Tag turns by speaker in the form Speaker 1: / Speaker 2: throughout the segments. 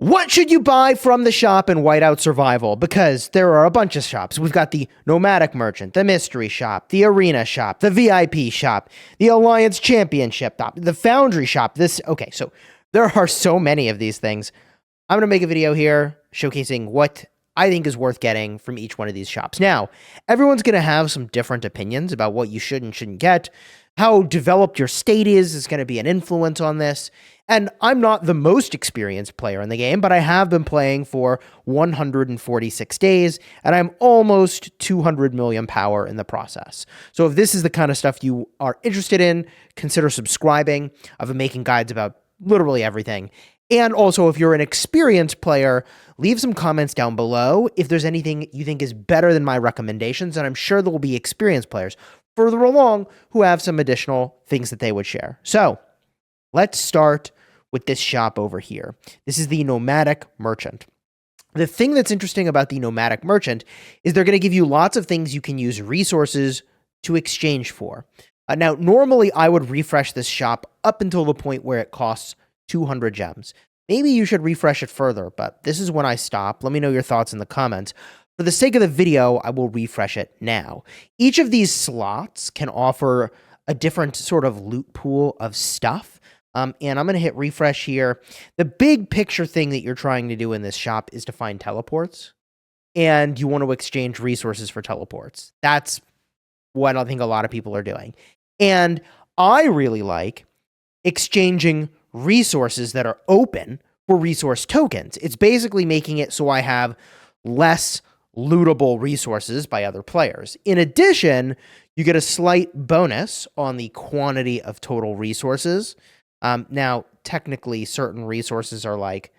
Speaker 1: What should you buy from the shop in Whiteout Survival? Because there are a bunch of shops. We've got the Nomadic Merchant, the Mystery Shop, the Arena Shop, the VIP Shop, the Alliance Championship Shop, the Foundry Shop. Okay, so there are so many of these things. I'm going to make a video here showcasing what I think is worth getting from each one of these shops. Now, everyone's going to have some different opinions about what you should and shouldn't get. How developed your state is going to be an influence on this. And I'm not the most experienced player in the game, but I have been playing for 146 days, and I'm almost 200 million power in the process. So if this is the kind of stuff you are interested in, consider subscribing. I've been making guides about literally everything. And also, if you're an experienced player, leave some comments down below if there's anything you think is better than my recommendations, and I'm sure there will be experienced players further along who have some additional things that they would share. So let's start with this shop over here. This is the Nomadic Merchant. The thing that's interesting about the Nomadic Merchant is they're going to give you lots of things you can use resources to exchange for. Now, normally I would refresh this shop up until the point where it costs 200 gems. Maybe you should refresh it further, but this is when I stop. Let me know your thoughts in the comments. For the sake of the video, I will refresh it now. Each of these slots can offer a different sort of loot pool of stuff. And I'm going to hit refresh here. The big picture thing that you're trying to do in this shop is to find teleports. And you want to exchange resources for teleports. That's what I think a lot of people are doing. And I really like exchanging resources that are open for resource tokens. It's basically making it so I have less lootable resources by other players. In addition, you get a slight bonus on the quantity of total resources. Now, technically, certain resources are like,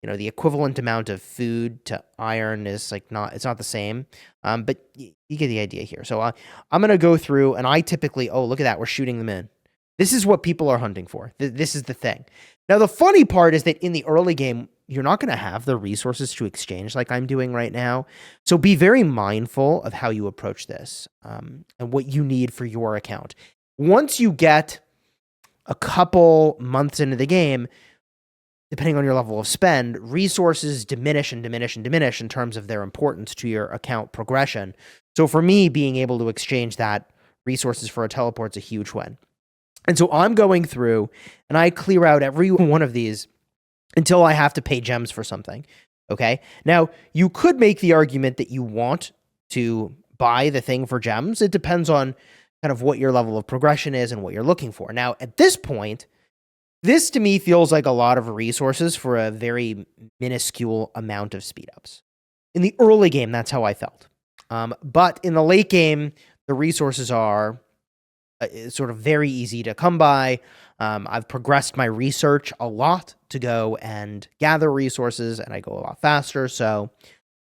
Speaker 1: the equivalent amount of food to iron is like it's not the same. But you get the idea here. So I'm going to go through, and I typically, oh, look at that, we're shooting them in. This is what people are hunting for. This is the thing. Now, the funny part is that in the early game, you're not going to have the resources to exchange like I'm doing right now. So be very mindful of how you approach this and what you need for your account. Once you get a couple months into the game, depending on your level of spend, resources diminish and diminish and diminish in terms of their importance to your account progression. So for me, being able to exchange that resources for a teleport is a huge win. And so I'm going through and I clear out every one of these until I have to pay gems for something. Okay. Now, you could make the argument that you want to buy the thing for gems. It depends on kind of what your level of progression is and what you're looking for. Now, at this point, this to me feels like a lot of resources for a very minuscule amount of speed ups. In the early game, that's how I felt. But in the late game, the resources are sort of very easy to come by. I've progressed my research a lot to go and gather resources, and I go a lot faster. So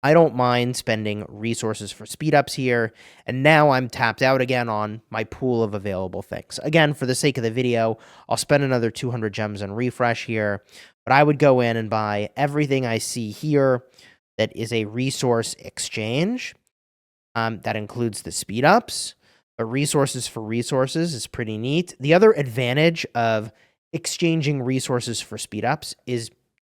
Speaker 1: I don't mind spending resources for speed ups here. And now I'm tapped out again on my pool of available things. Again, for the sake of the video, I'll spend another 200 gems and refresh here. But I would go in and buy everything I see here that is a resource exchange. That includes the speed ups. But resources for resources is pretty neat. The other advantage of exchanging resources for speed ups is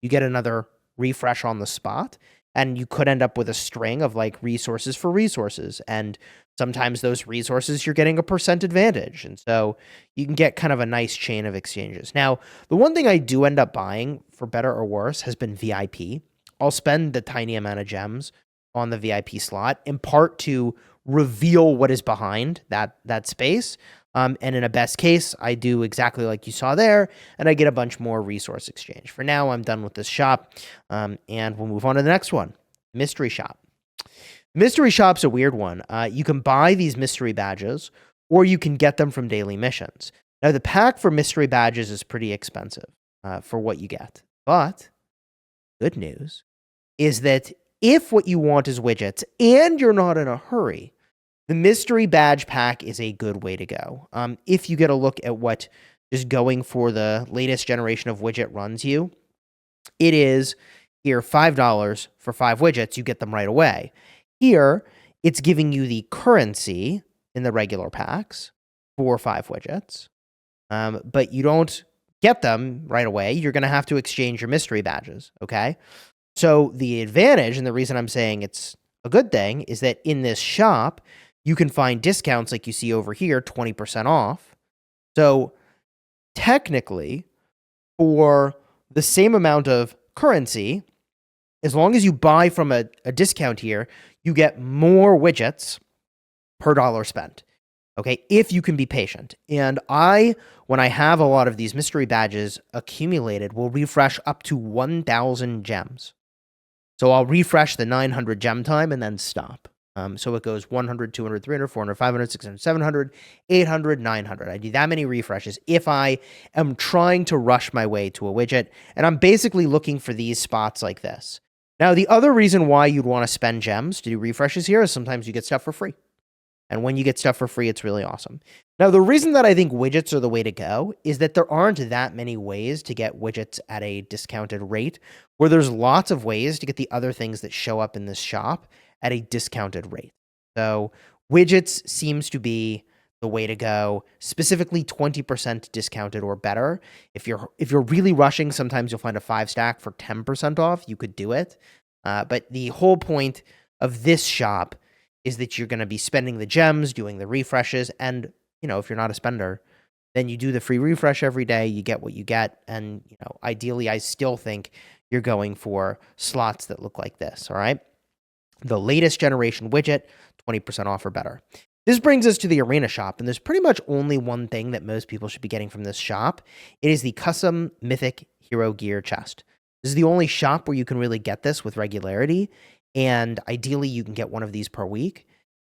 Speaker 1: you get another refresh on the spot, and you could end up with a string of like resources for resources. And sometimes those resources you're getting a % advantage. And so you can get kind of a nice chain of exchanges. Now, the one thing I do end up buying, for better or worse, has been VIP. I'll spend the tiny amount of gems on the VIP slot, in part to reveal what is behind that space. And in a best case, I do exactly like you saw there, and I get a bunch more resource exchange. For now, I'm done with this shop, and we'll move on to the next one, Mystery Shop. Mystery Shop's a weird one. You can buy these mystery badges, or you can get them from daily missions. Now, the pack for mystery badges is pretty expensive for what you get. But good news is that if what you want is widgets and you're not in a hurry, the mystery badge pack is a good way to go. If you get a look at what just going for the latest generation of widget runs you, it is here $5 for 5 widgets. You get them right away. Here, it's giving you the currency in the regular packs for 5 widgets, but you don't get them right away, you're going to have to exchange your mystery badges, okay? So the advantage, and the reason I'm saying it's a good thing, is that in this shop, you can find discounts like you see over here, 20% off. So technically, for the same amount of currency, as long as you buy from a discount here, you get more widgets per dollar spent. Okay, if you can be patient. And when I have a lot of these mystery badges accumulated, will refresh up to 1,000 gems. So I'll refresh the 900 gem time and then stop. So it goes 100, 200, 300, 400, 500, 600, 700, 800, 900. I do that many refreshes if I am trying to rush my way to a widget. And I'm basically looking for these spots like this. Now, the other reason why you'd want to spend gems to do refreshes here is sometimes you get stuff for free. And when you get stuff for free, it's really awesome. Now, the reason that I think widgets are the way to go is that there aren't that many ways to get widgets at a discounted rate, where there's lots of ways to get the other things that show up in this shop at a discounted rate. So widgets seems to be the way to go, specifically 20% discounted or better. If you're really rushing, sometimes you'll find a 5-stack for 10% off. You could do it. But the whole point of this shop is that you're going to be spending the gems, doing the refreshes, and, if you're not a spender, then you do the free refresh every day, you get what you get, and, ideally, I still think you're going for slots that look like this, all right? The latest generation widget, 20% off or better. This brings us to the Arena Shop, and there's pretty much only one thing that most people should be getting from this shop. It is the custom Mythic Hero Gear chest. This is the only shop where you can really get this with regularity, and ideally you can get one of these per week.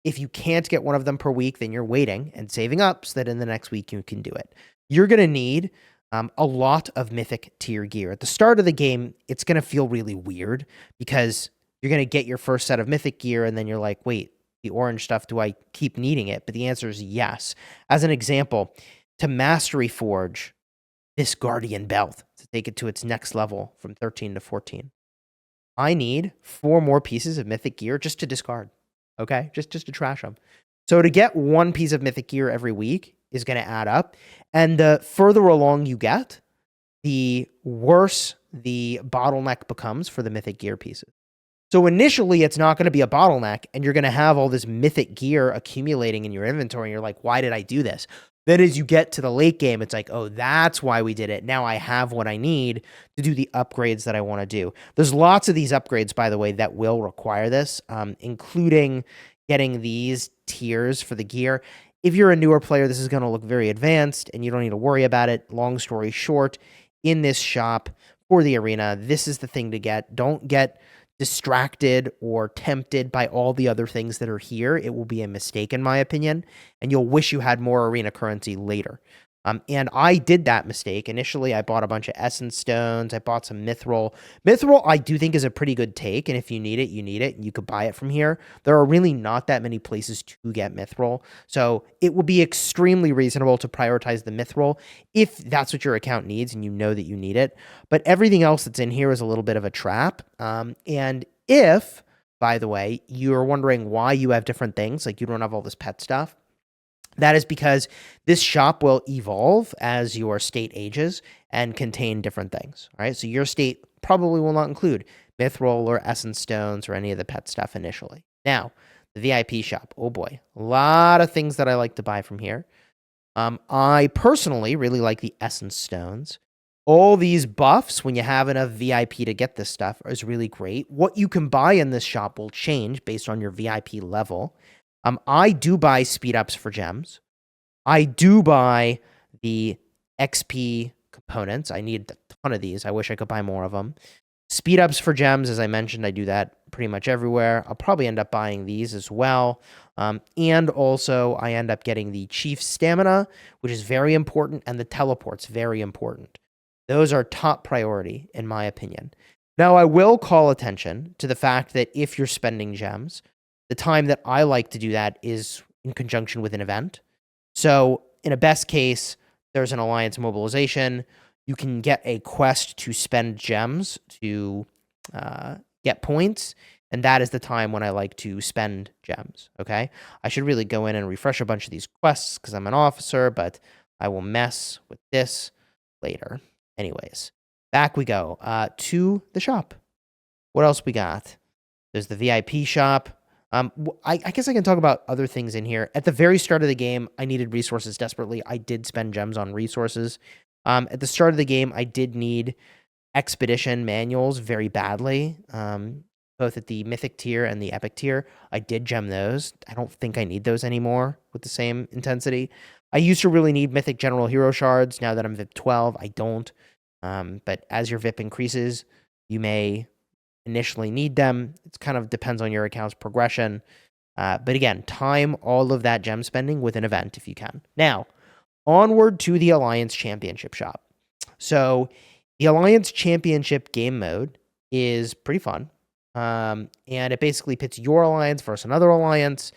Speaker 1: If you can't get one of them per week, then you're waiting and saving up so that in the next week you can do it. You're going to need a lot of Mythic tier gear. At the start of the game, it's going to feel really weird because you're going to get your first set of Mythic gear and then you're like, wait, the orange stuff, do I keep needing it? But the answer is yes. As an example, to Mastery Forge this Guardian Belt, to take it to its next level from 13 to 14, I need 4 more pieces of Mythic gear just to discard, okay? Just to trash them. So to get 1 piece of Mythic gear every week is going to add up. And the further along you get, the worse the bottleneck becomes for the Mythic gear pieces. So initially, it's not going to be a bottleneck, and you're going to have all this Mythic gear accumulating in your inventory, and you're like, why did I do this? Then as you get to the late game, it's like, oh, that's why we did it. Now I have what I need to do the upgrades that I want to do. There's lots of these upgrades, by the way, that will require this, including getting these tiers for the gear. If you're a newer player, this is going to look very advanced, and you don't need to worry about it. Long story short, in this shop for the arena, this is the thing to get. Don't get distracted or tempted by all the other things that are here. It will be a mistake, in my opinion, and you'll wish you had more arena currency later. And I did that mistake. Initially, I bought a bunch of Essence Stones. I bought some Mithril. Mithril, I do think, is a pretty good take, and if you need it, you need it. You could buy it from here. There are really not that many places to get Mithril, so it would be extremely reasonable to prioritize the Mithril if that's what your account needs and you know that you need it. But everything else that's in here is a little bit of a trap. And if, by the way, you're wondering why you have different things, like you don't have all this pet stuff, that is because this shop will evolve as your state ages and contain different things. All right, so your state probably will not include Mithril or Essence Stones or any of the pet stuff initially. Now, the VIP shop. Oh boy, a lot of things that I like to buy from here. I personally really like the Essence Stones. All these buffs, when you have enough VIP to get this stuff, is really great. What you can buy in this shop will change based on your VIP level. I do buy speed ups for gems. I do buy the XP components. I need a ton of these. I wish I could buy more of them. Speed ups for gems, as I mentioned, I do that pretty much everywhere. I'll probably end up buying these as well. And also, I end up getting the Chief Stamina, which is very important, and the Teleport's very important. Those are top priority, in my opinion. Now, I will call attention to the fact that if you're spending gems, the time that I like to do that is in conjunction with an event. So in a best case, there's an alliance mobilization. You can get a quest to spend gems to get points. And that is the time when I like to spend gems, okay? I should really go in and refresh a bunch of these quests because I'm an officer, but I will mess with this. later. Anyways, back we go to the shop. What else we got? There's the VIP shop. I guess I can talk about other things in here. At the very start of the game, I needed resources desperately. I did spend gems on resources. At the start of the game, I did need expedition manuals very badly, both at the mythic tier and the epic tier. I did gem those. I don't think I need those anymore with the same intensity. I used to really need mythic general hero shards. Now that I'm VIP 12, I don't. But as your VIP increases, you may initially need them. It kind of depends on your account's progression. But again, time all of that gem spending with an event if you can. Now, onward to the Alliance Championship shop. So the Alliance Championship game mode is pretty fun. And it basically pits your alliance versus another alliance,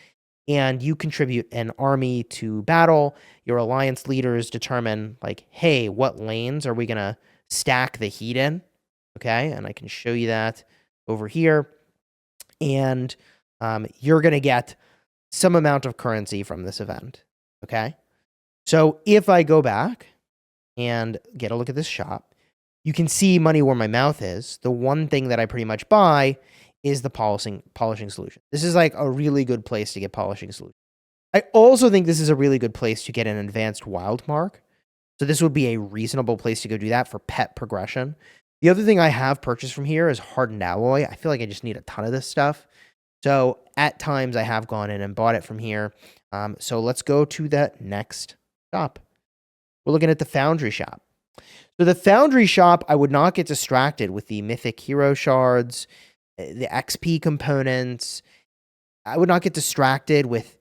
Speaker 1: and you contribute an army to battle. Your alliance leaders determine, like, hey, what lanes are we going to stack the heat in? Okay, and I can show you that over here. And you're going to get some amount of currency from this event. Okay, so if I go back and get a look at this shop, you can see money where my mouth is. The one thing that I pretty much buy is the polishing solution. This is like a really good place to get polishing solution. I also think this is a really good place to get an advanced wild mark. So this would be a reasonable place to go do that for pet progression. The other thing I have purchased from here is hardened alloy. I feel like I just need a ton of this stuff. So at times I have gone in and bought it from here. So let's go to the next shop. We're looking at the Foundry Shop. So the Foundry Shop, I would not get distracted with the mythic hero shards, the XP components. I would not get distracted with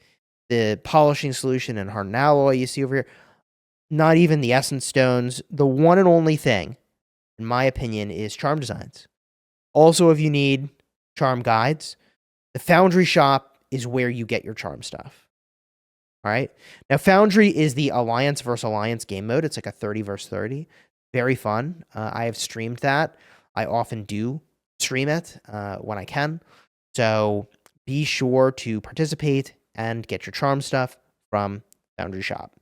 Speaker 1: the polishing solution and hardened alloy you see over here. Not even the essence stones. The one and only thing, in my opinion, is charm designs. Also, if you need charm guides, the Foundry Shop is where you get your charm stuff. All right. Now, Foundry is the Alliance versus Alliance game mode. It's like a 30 versus 30. Very fun. I have streamed that. I often do stream it when I can. So be sure to participate and get your charm stuff from Foundry Shop.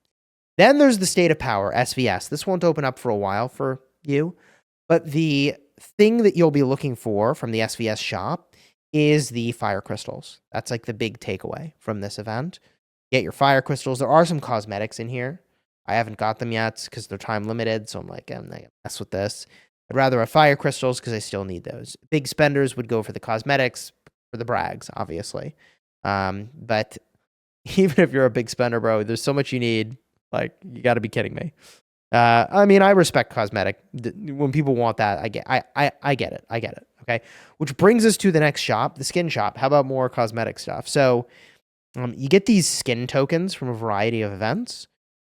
Speaker 1: Then there's the State of Power, SVS. This won't open up for a while for you, but the thing that you'll be looking for from the SVS shop is the fire crystals. That's like the big takeaway from this event. Get your fire crystals. There are some cosmetics in here. I haven't got them yet because they're time limited, so I'm like, I'm not going to mess with this. I'd rather have fire crystals because I still need those. Big spenders would go for the cosmetics, for the brags, obviously. But even if you're a big spender, bro, there's so much you need. Like, you got to be kidding me. I mean, I respect cosmetic. When people want that, I get it. I get it. Okay. Which brings us to the next shop, the skin shop. How about more cosmetic stuff? So you get these skin tokens from a variety of events.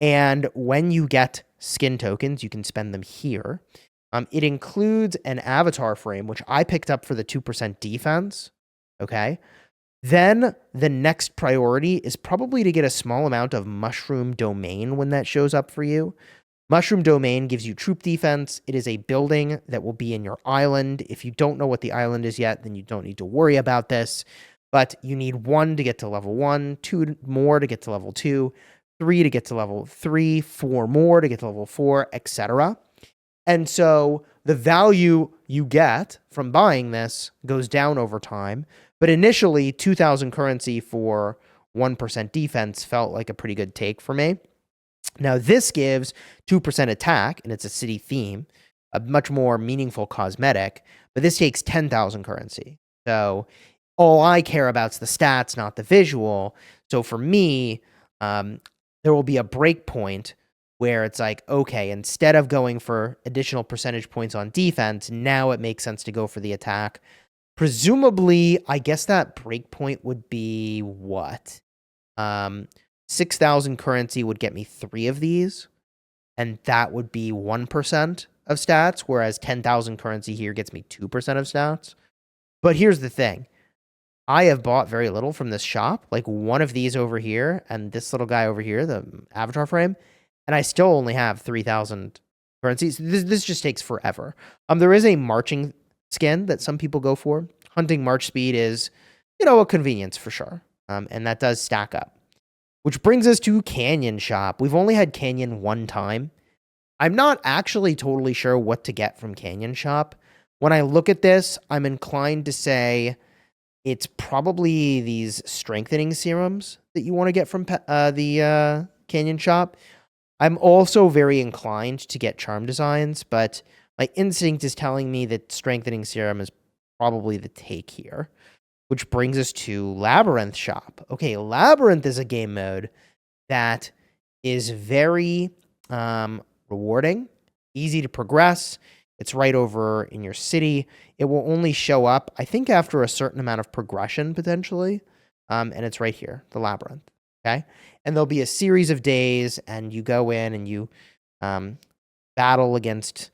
Speaker 1: And when you get skin tokens, you can spend them here. It includes an avatar frame, which I picked up for the 2% defense. Okay. Then the next priority is probably to get a small amount of Mushroom Domain when that shows up for you. Mushroom Domain gives you troop defense. It is a building that will be in your island. If you don't know what the island is yet, then you don't need to worry about this. But you need 1 to get to level 1, 2 more to get to level 2, 3 to get to level 3, 4 more to get to level 4, etc. And so the value you get from buying this goes down over time. But initially, 2,000 currency for 1% defense felt like a pretty good take for me. Now, this gives 2% attack, and it's a city theme, a much more meaningful cosmetic, but this takes 10,000 currency. So all I care about is the stats, not the visual. So for me, there will be a break point where it's like, okay, instead of going for additional percentage points on defense, now it makes sense to go for the attack. Presumably, I guess that break point would be what? 6,000 currency would get me 3 of these, and that would be 1% of stats, whereas 10,000 currency here gets me 2% of stats. But here's the thing. I have bought very little from this shop, like one of these over here and this little guy over here, the avatar frame, and I still only have 3,000 currency. So this just takes forever. There is a marching skin that some people go for. Hunting march speed is, a convenience for sure, and that does stack up. Which brings us to Canyon Shop. We've only had Canyon one time. I'm not actually totally sure what to get from Canyon Shop. When I look at this, I'm inclined to say it's probably these strengthening serums that you want to get from the Canyon Shop. I'm also very inclined to get charm designs, but my instinct is telling me that strengthening serum is probably the take here, which brings us to Labyrinth Shop. Okay, Labyrinth is a game mode that is very rewarding, easy to progress. It's right over in your city. It will only show up, I think, after a certain amount of progression, potentially. And it's right here, the Labyrinth. Okay? And there'll be a series of days, and you go in and you battle against,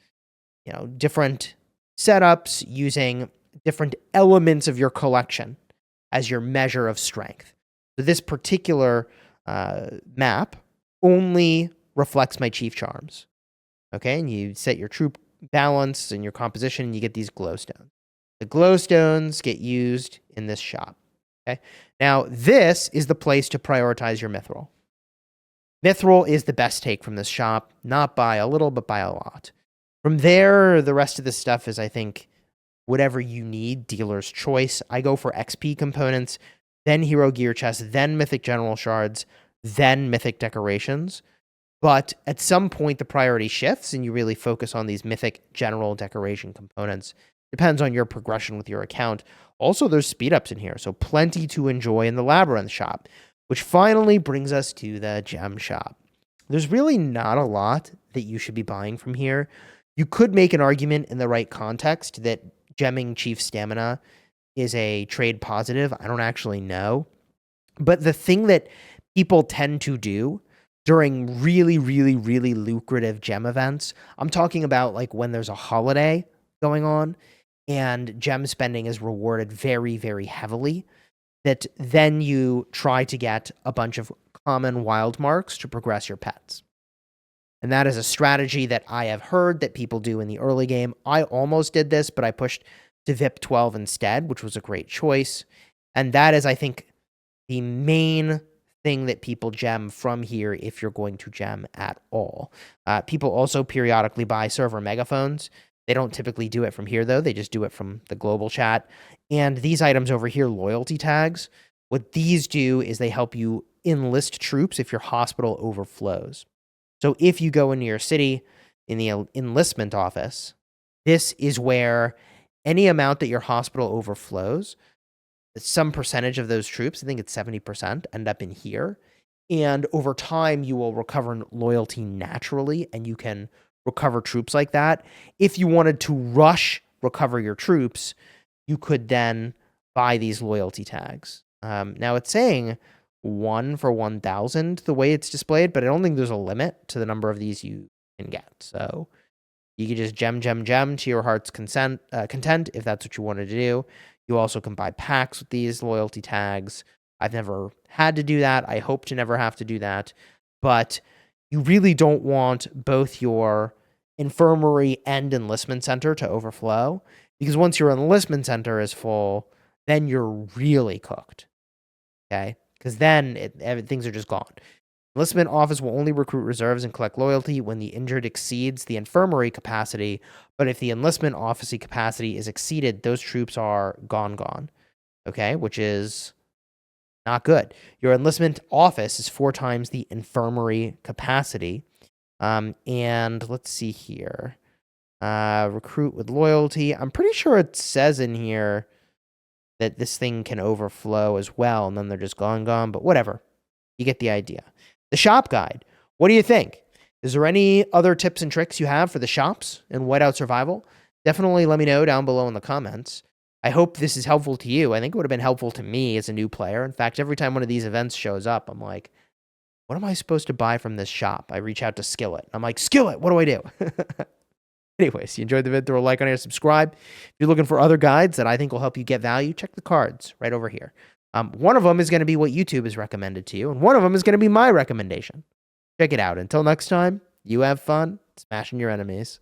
Speaker 1: different setups using different elements of your collection as your measure of strength. So this particular map only reflects my chief charms. Okay, and you set your troop balance and your composition, and you get these glowstones. The glowstones get used in this shop. Okay, now this is the place to prioritize your mithril. Mithril is the best take from this shop, not by a little, but by a lot. From there, the rest of this stuff is, I think, whatever you need, dealer's choice. I go for XP components, then hero gear chests, then mythic general shards, then mythic decorations. But at some point, the priority shifts, and you really focus on these mythic general decoration components. Depends on your progression with your account. Also, there's speed ups in here, so plenty to enjoy in the Labyrinth Shop, which finally brings us to the Gem Shop. There's really not a lot that you should be buying from here. You could make an argument in the right context that gemming Chief Stamina is a trade positive. I don't actually know. But the thing that people tend to do during really, really, really lucrative gem events, I'm talking about like when there's a holiday going on and gem spending is rewarded very, very heavily, that then you try to get a bunch of common wild marks to progress your pets. And that is a strategy that I have heard that people do in the early game. I almost did this, but I pushed to VIP 12 instead, which was a great choice. And that is, I think, the main thing that people gem from here if you're going to gem at all. People also periodically buy server megaphones. They don't typically do it from here, though. They just do it from the global chat. And these items over here, loyalty tags, what these do is they help you enlist troops if your hospital overflows. So if you go into your city in the enlistment office, this is where any amount that your hospital overflows, some percentage of those troops, I think it's 70%, end up in here. And over time, you will recover loyalty naturally, and you can recover troops like that. If you wanted to rush recover your troops, you could then buy these loyalty tags. Now it's saying 1 for 1,000 the way it's displayed, but I don't think there's a limit to the number of these you can get. So you can just gem to your heart's content if that's what you wanted to do. You also can buy packs with these loyalty tags. I've never had to do that. I hope to never have to do that. But you really don't want both your infirmary and enlistment center to overflow, because once your enlistment center is full, then you're really cooked. Okay? Because then things are just gone. Enlistment office will only recruit reserves and collect loyalty when the injured exceeds the infirmary capacity, but if the enlistment office capacity is exceeded, those troops are gone. Okay, which is not good. Your enlistment office is 4 times the infirmary capacity. And let's see here. Recruit with loyalty. I'm pretty sure it says in here that this thing can overflow as well, and then they're just gone, but whatever. You get the idea. The shop guide. What do you think? Is there any other tips and tricks you have for the shops in Whiteout Survival? Definitely let me know down below in the comments. I hope this is helpful to you. I think it would have been helpful to me as a new player. In fact, every time one of these events shows up, I'm like, what am I supposed to buy from this shop? I reach out to Skillet. I'm like, Skillet, what do I do? Anyways, you enjoyed the video, throw a like on here, subscribe. If you're looking for other guides that I think will help you get value, check the cards right over here. One of them is going to be what YouTube has recommended to you, and one of them is going to be my recommendation. Check it out. Until next time, you have fun smashing your enemies.